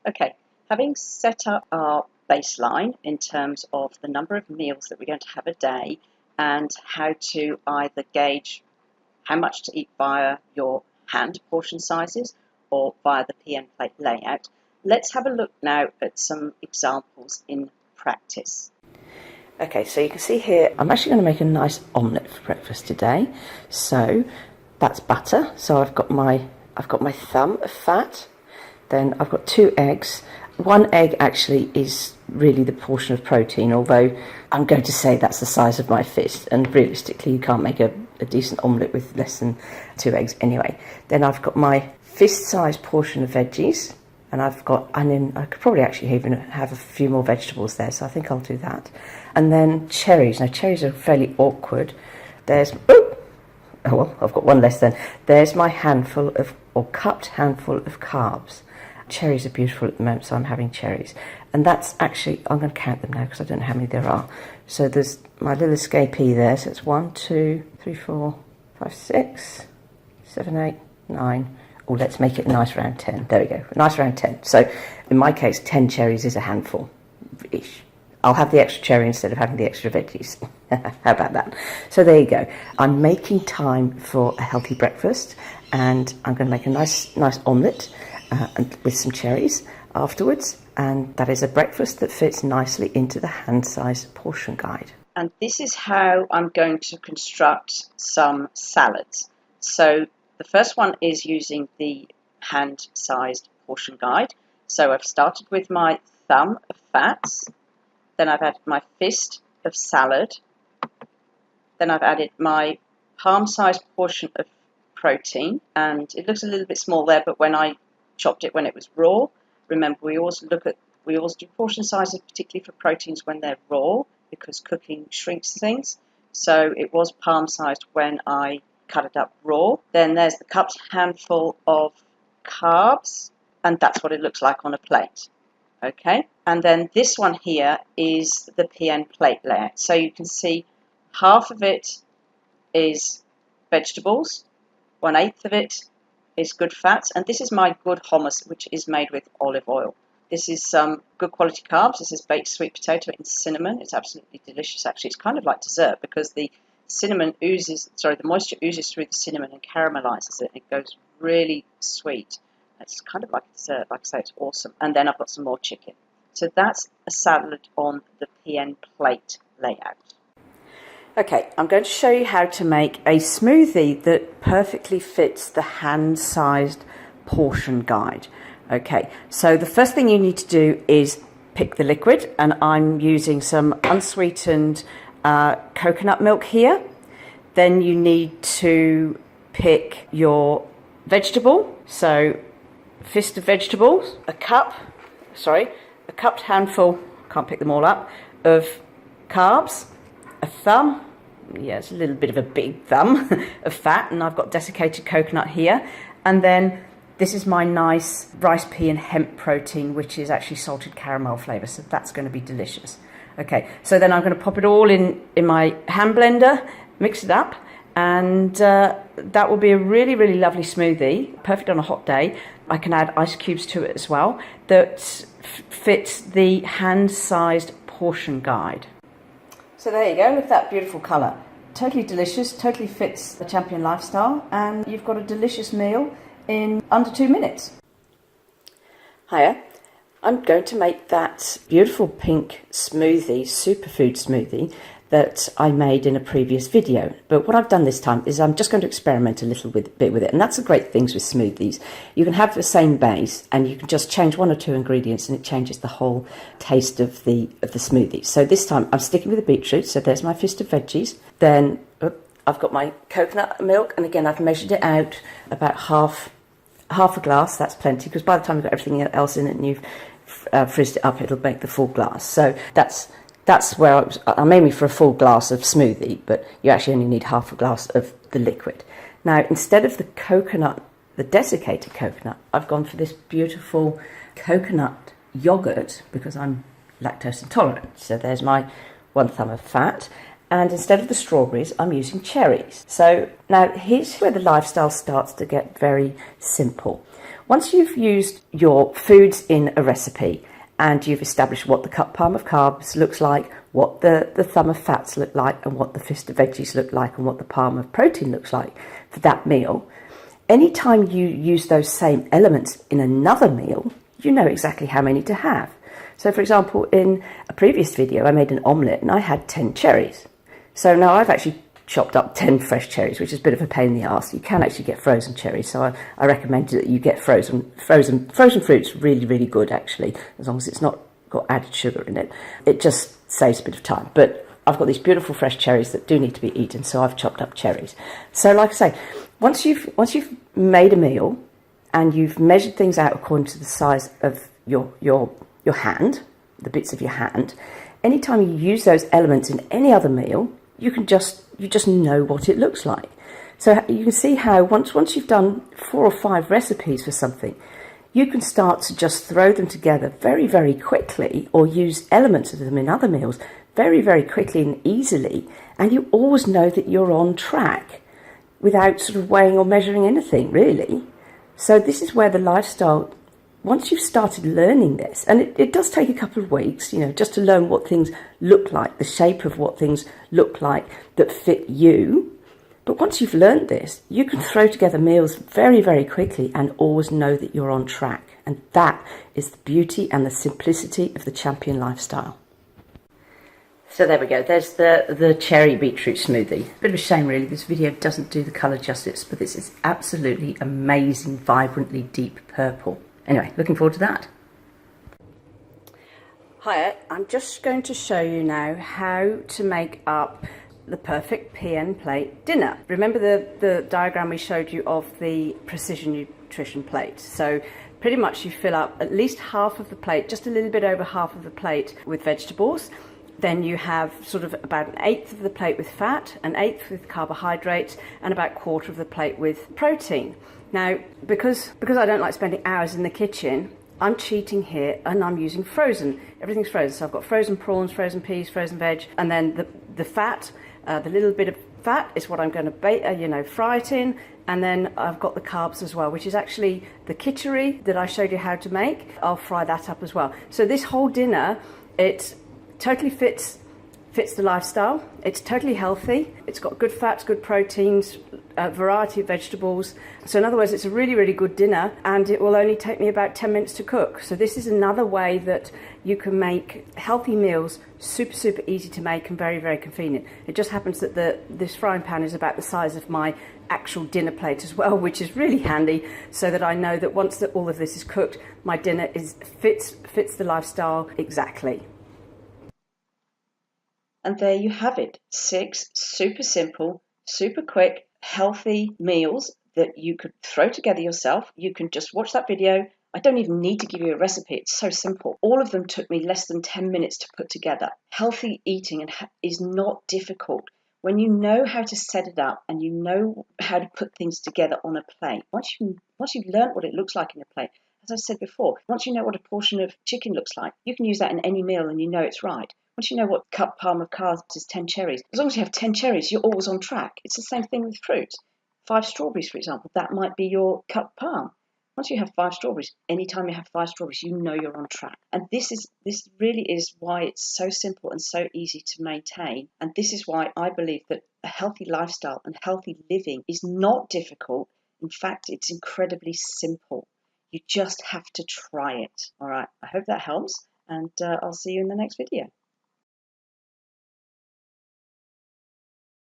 Okay, having set up our baseline in terms of the number of meals that we're going to have a day and how to either gauge how much to eat via your hand portion sizes or via the PN plate layout, let's have a look now at some examples in practice. Okay, so you can see here, I'm actually going to make a nice omelette for breakfast today. So that's butter. So I've got my thumb of fat. Then I've got 2 eggs. 1 egg actually is really the portion of protein, although I'm going to say that's the size of my fist. And realistically, you can't make a decent omelette with less than 2 eggs anyway. Then I've got my fist-sized portion of veggies. And I could probably actually even have a few more vegetables there, so I think I'll do that. And then cherries. Now, cherries are fairly awkward. I've got one less then. There's my cupped handful of carbs. Cherries are beautiful at the moment, so I'm having cherries. And that's actually, I'm going to count them now because I don't know how many there are. So there's my little escapee there. So it's 1, 2, 3, 4, 5, 6, 7, 8, 9. Oh, let's make it a nice round 10. There we go, a nice round 10. So in my case, 10 cherries is a handful-ish. I'll have the extra cherry instead of having the extra veggies. How about that? So there you go. I'm making time for a healthy breakfast, and I'm going to make a nice omelette with some cherries afterwards. And that is a breakfast that fits nicely into the hand-sized portion guide. And this is how I'm going to construct some salads. So the first one is using the hand-sized portion guide. So I've started with my thumb of fats, then I've added my fist of salad, then I've added my palm-sized portion of protein, and it looks a little bit small there, but when I chopped it when it was raw, remember we always do portion sizes, particularly for proteins when they're raw, because cooking shrinks things. So it was palm-sized when I cut it up raw. Then there's the cupped handful of carbs, and that's what it looks like on a plate. Okay, and then this one here is the PN plate layout. So you can see half of it is vegetables, 1/8 of it is good fats, and this is my good hummus, which is made with olive oil. This is some good quality carbs. This is baked sweet potato and cinnamon. It's absolutely delicious, actually. It's kind of like dessert because the moisture oozes through the cinnamon and caramelizes it. It goes really sweet. It's kind of like a dessert. Like I say, it's awesome. And then I've got some more chicken. So that's a salad on the PN plate layout. Okay, I'm going to show you how to make a smoothie that perfectly fits the hand-sized portion guide. Okay, so the first thing you need to do is pick the liquid, and I'm using some unsweetened coconut milk here. Then you need to pick your vegetable, so fist of vegetables, a cupped handful, can't pick them all up, of carbs, a thumb, it's a little bit of a big thumb, of fat, and I've got desiccated coconut here, and then this is my nice rice, pea and hemp protein, which is actually salted caramel flavour, so that's going to be delicious. Okay, so then I'm going to pop it all in my hand blender, mix it up, and that will be a really, really lovely smoothie, perfect on a hot day. I can add ice cubes to it as well, that fits the hand-sized portion guide. So there you go, look at that beautiful colour. Totally delicious, totally fits the champion lifestyle, and you've got a delicious meal in under 2 minutes. Hiya. I'm going to make that beautiful pink smoothie, superfood smoothie, that I made in a previous video. But what I've done this time is I'm just going to experiment a little bit with it. And that's the great things with smoothies. You can have the same base and you can just change 1 or 2 ingredients and it changes the whole taste of the smoothie. So this time I'm sticking with the beetroot. So there's my fist of veggies. Then I've got my coconut milk. And again, I've measured it out about half a glass. That's plenty, because by the time you've got everything else in it and you've frizzed it up, it'll make the full glass. So that's where I'm aiming for a full glass of smoothie, but you actually only need half a glass of the liquid. Now, instead of the desiccated coconut, I've gone for this beautiful coconut yogurt because I'm lactose intolerant. So there's my 1 thumb of fat, And instead of the strawberries, I'm using cherries. So now here's where the lifestyle starts to get very simple. Once you've used your foods in a recipe and you've established what the cup palm of carbs looks like, what the thumb of fats look like, and what the fist of veggies look like, and what the palm of protein looks like for that meal, anytime you use those same elements in another meal, you know exactly how many to have. So for example, in a previous video, I made an omelette and I had 10 cherries. So now I've actually chopped up 10 fresh cherries, which is a bit of a pain in the arse. You can actually get frozen cherries, so I recommend that you get frozen fruits. Really, really good actually, as long as it's not got added sugar in it. It just saves a bit of time. But I've got these beautiful fresh cherries that do need to be eaten, so I've chopped up cherries. So like I say, once you've made a meal and you've measured things out according to the size of your hand, the bits of your hand, anytime you use those elements in any other meal, you just know what it looks like. So you can see how once you've done 4 or 5 recipes for something, you can start to just throw them together very, very quickly, or use elements of them in other meals very, very quickly and easily, and you always know that you're on track without sort of weighing or measuring anything, really. So this is where the lifestyle, once you've started learning this, and it does take a couple of weeks, just to learn what things look like, the shape of what things look like that fit you. But once you've learned this, you can throw together meals very, very quickly and always know that you're on track. And that is the beauty and the simplicity of the champion lifestyle. So there we go, there's the cherry beetroot smoothie. Bit of a shame really, this video doesn't do the colour justice, but this is absolutely amazing, vibrantly deep purple. Anyway, looking forward to that. Hi, I'm just going to show you now how to make up the perfect PN plate dinner. Remember the diagram we showed you of the precision nutrition plate? So pretty much you fill up at least half of the plate, just a little bit over half of the plate with vegetables. Then you have sort of about 1/8 of the plate with fat, 1/8 with carbohydrates, and about 1/4 of the plate with protein. Now, because I don't like spending hours in the kitchen, I'm cheating here and I'm using frozen. Everything's frozen. So I've got frozen prawns, frozen peas, frozen veg, and then the fat, the little bit of fat is what I'm going to fry it in. And then I've got the carbs as well, which is actually the kitchery that I showed you how to make. I'll fry that up as well. So this whole dinner, it totally fits the lifestyle. It's totally healthy. It's got good fats, good proteins, a variety of vegetables. So in other words, it's a really, really good dinner, and it will only take me about 10 minutes to cook. So this is another way that you can make healthy meals super, super easy to make and very, very convenient. It just happens that this frying pan is about the size of my actual dinner plate as well, which is really handy, so that I know that once all of this is cooked, my dinner fits the lifestyle exactly. And there you have it, 6 super simple, super quick, healthy meals that you could throw together yourself. You can just watch that video. I don't even need to give you a recipe. It's so simple. All of them took me less than 10 minutes to put together. Healthy eating is not difficult. When you know how to set it up and you know how to put things together on a plate, once you've learned what it looks like in a plate, as I said before, once you know what a portion of chicken looks like, you can use that in any meal and you know it's right. Once you know what cup palm of carbs is 10 cherries, as long as you have 10 cherries, you're always on track. It's the same thing with fruits. 5 strawberries, for example, that might be your cup palm. Once you have 5 strawberries, anytime you have 5 strawberries, you know you're on track. And this really is why it's so simple and so easy to maintain. And this is why I believe that a healthy lifestyle and healthy living is not difficult. In fact, it's incredibly simple. You just have to try it. All right, I hope that helps, and I'll see you in the next video.